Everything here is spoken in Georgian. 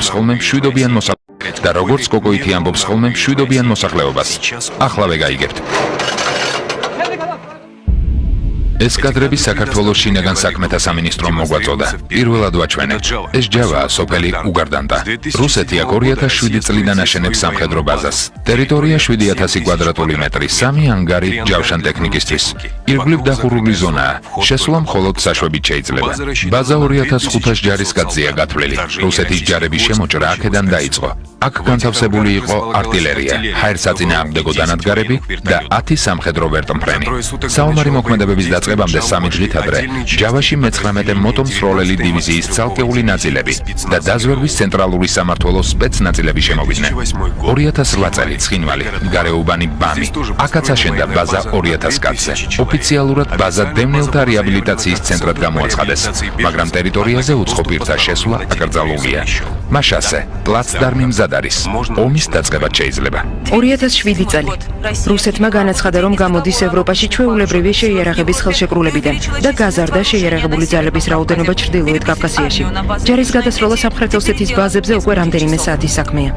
ხოლმე მშვიდობიან მოსახლეობას და როგორც კოკოითი ამბობს ხოლმე მშვიდობიან მოსახლეობას. Ახლავე გაიგებთ. ეს კადრები საქართველოს შინაგან საქმეთა სამინისტრომ მოგვაწოდა. Პირველად ვაჩვენე. ეს ჯავაა სოფელი უგარდანტა. რუსეთი აქ 2007 წლიდან აშენებს სამხედრო ბაზას. ტერიტორია 7000 კვადრატული მეტრი, 3 ანგარი ჯავშან ტექნიკისთვის. ირგვლივ დახურული ზონაა. შესვლა მხოლოდ საშვებით შეიძლება. ბაზა 2500 ჯარისკაცზეა გათვლილი. რუსეთის ჯარების შემოჭრა აქედან დაიწყო. აქ განთავსებული იყო артиლერია, ჰაერსაწინააღმდეგო დანადგარები და 10 სამხედრო ვერტმფრენი. საომარი მოქმედებების დაწყებამდე 3 დღით ადრე ჯავაში მე-19 მოტომსროლელი დივიზიის ცალკეული ნაწილები და დაზვერვის ცენტრალური სამმართველოს სპეცნაწილები შემოვიდნენ. 2008 წელი ცხინვალი, გარეუბანი ბამი. აქაც აშენდა ბაზა 2000 კაცზე. ოფიციალურად ბაზა დევნილთა რეაბილიტაციის ცენტრად გამოაცხადეს, მაგრამ ტერიტორიაზე უცხო პირთა შესვლა აკრძალულია. მაშასე, პლაცდარმი მზად არის. ომის დაწყებაც შეიძლება. 2007 წელი. რუსეთმა განაცხადა, რომ გამოდის ევროპაში ჩვეულებრივი შეიარაღების ხელშეკრულებიდან და გაზარდა შეიარაღებული ძალების რაოდენობა ჩრდილოეთ კავკასიაში. ჯარის გადასროლა სამხრეთ ოსეთის ბაზებზე უკვე რამდენიმე საათის საქმეა.